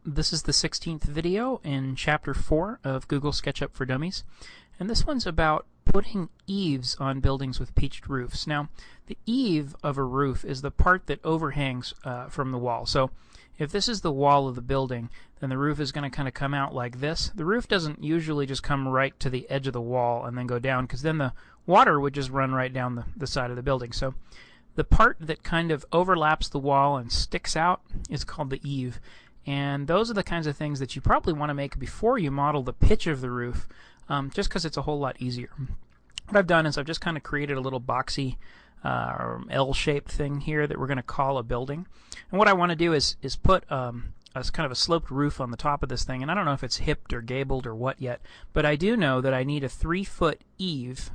This is the 16th video in Chapter 4 of Google SketchUp for Dummies, and this one's about putting eaves on buildings with peaked roofs. Now, the eave of a roof is the part that overhangs from the wall. So if this is the wall of the building, then the roof is going to kind of come out like this. The roof doesn't usually just come right to the edge of the wall and then go down, because then the water would just run right down the side of the building. So the part that kind of overlaps the wall and sticks out is called the eave. And those are the kinds of things that you probably want to make before you model the pitch of the roof, just because it's a whole lot easier. What I've done is I've just kind of created a little boxy L-shaped thing here that we're going to call a building. And what I want to do is put a kind of a sloped roof on the top of this thing. And I don't know if it's hipped or gabled or what yet, but I do know that I need a 3-foot eave,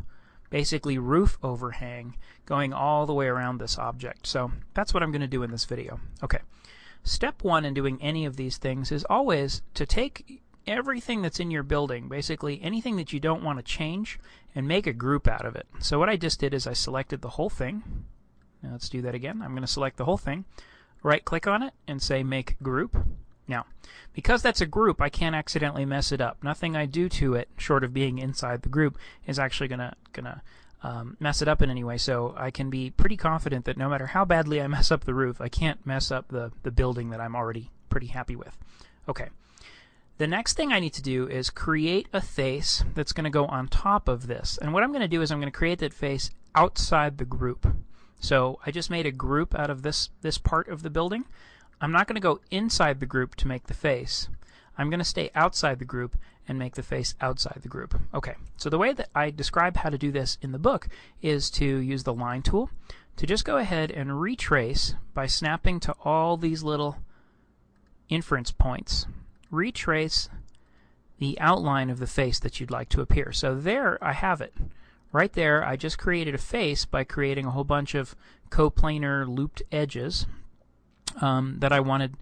basically roof overhang, going all the way around this object. So that's what I'm going to do in this video. Okay. Step one in doing any of these things is always to take everything that's in your building, basically anything that you don't want to change, and make a group out of it. So what I just did is I selected the whole thing. Now let's do that again. I'm going to select the whole thing, right click on it, and say make group. Now, because that's a group, I can't accidentally mess it up. Nothing I do to it, short of being inside the group, is actually gonna mess it up in any way. So I can be pretty confident that no matter how badly I mess up the roof, I can't mess up the building that I'm already pretty happy with. Okay. The next thing I need to do is create a face that's going to go on top of this. And what I'm going to do is I'm going to create that face outside the group. So I just made a group out of this part of the building. I'm not going to go inside the group to make the face. I'm going to stay outside the group and make the face outside the group. Okay, so the way that I describe how to do this in the book is to use the line tool to just go ahead and retrace by snapping to all these little inference points. Retrace the outline of the face that you'd like to appear. So there I have it. Right there I just created a face by creating a whole bunch of coplanar looped edges that I wanted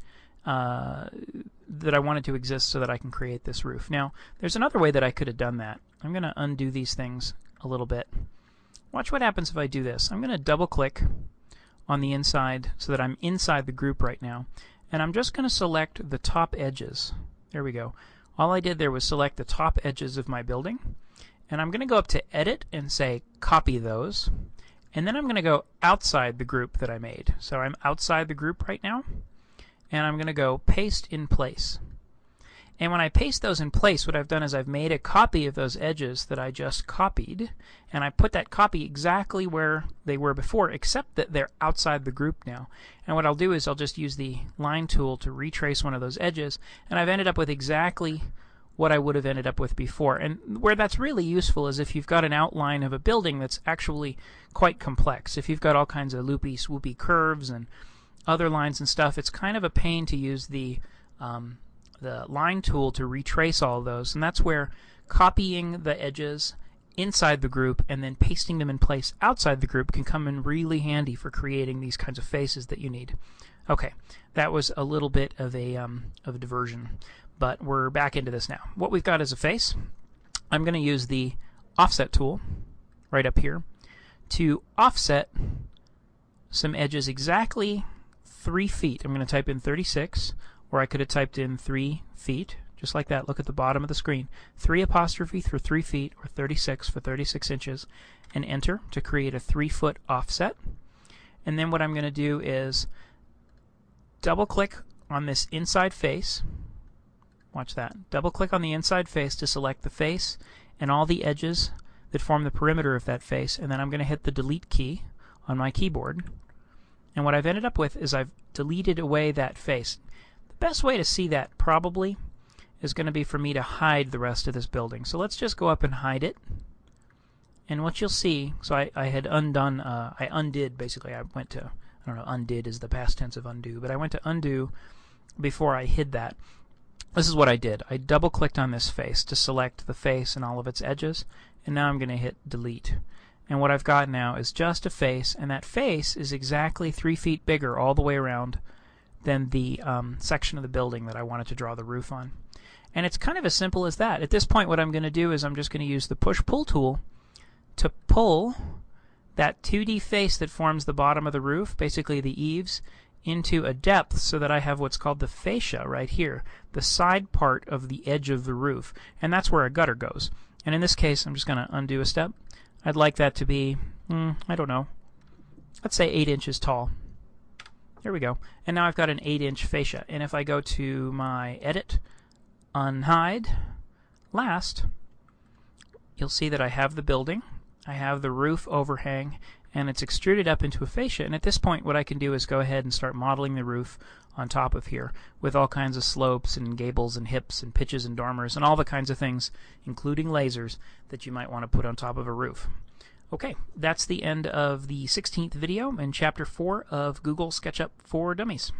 to exist so that I can create this roof. Now, there's another way that I could have done that. I'm going to undo these things a little bit. Watch what happens if I do this. I'm going to double click on the inside so that I'm inside the group right now, and I'm just going to select the top edges. There we go. All I did there was select the top edges of my building, and I'm going to go up to Edit and say Copy those. And then I'm going to go outside the group that I made. So I'm outside the group right now, and I'm going to go Paste in Place. And when I paste those in place, what I've done is I've made a copy of those edges that I just copied, and I put that copy exactly where they were before, except that they're outside the group now. And what I'll do is I'll just use the line tool to retrace one of those edges, and I've ended up with exactly what I would have ended up with before. And where that's really useful is if you've got an outline of a building that's actually quite complex. If you've got all kinds of loopy, swoopy curves and other lines and stuff, it's kind of a pain to use the line tool to retrace all of those. And that's where copying the edges inside the group and then pasting them in place outside the group can come in really handy for creating these kinds of faces that you need. Okay, that was a little bit of a diversion, but we're back into this now. What we've got is a face. I'm going to use the offset tool right up here to offset some edges exactly 3 feet. I'm going to type in 36, or I could have typed in 3 feet, just like that. Look at the bottom of the screen. 3 apostrophe for 3 feet, or 36 for 36 inches, and enter to create a 3-foot offset. And then what I'm going to do is double click on this inside face. Watch that. Double click on the inside face to select the face and all the edges that form the perimeter of that face, and then I'm going to hit the delete key on my keyboard. And what I've ended up with is I've deleted away that face. The best way to see that probably is going to be for me to hide the rest of this building. So let's just go up and hide it. And what you'll see, so I had undone, I undid basically. I went to, I don't know, undid is the past tense of undo, but I went to undo before I hid that. This is what I did. I double clicked on this face to select the face and all of its edges, and now I'm going to hit delete. And what I've got now is just a face, and that face is exactly 3 feet bigger all the way around than the section of the building that I wanted to draw the roof on. And it's kind of as simple as that. At this point, what I'm going to do is I'm just going to use the push-pull tool to pull that 2D face that forms the bottom of the roof, basically the eaves, into a depth so that I have what's called the fascia right here, the side part of the edge of the roof, and that's where a gutter goes. And in this case, I'm just going to undo a step. I'd like that to be, I don't know, let's say 8 inches tall. There we go. And now I've got an 8-inch fascia. And if I go to my Edit, Unhide, Last, you'll see that I have the building, I have the roof overhang, and it's extruded up into a fascia. And at this point, what I can do is go ahead and start modeling the roof on top of here with all kinds of slopes and gables and hips and pitches and dormers and all the kinds of things, including lasers, that you might want to put on top of a roof. Okay, that's the end of the 16th video in Chapter 4 of Google SketchUp for Dummies.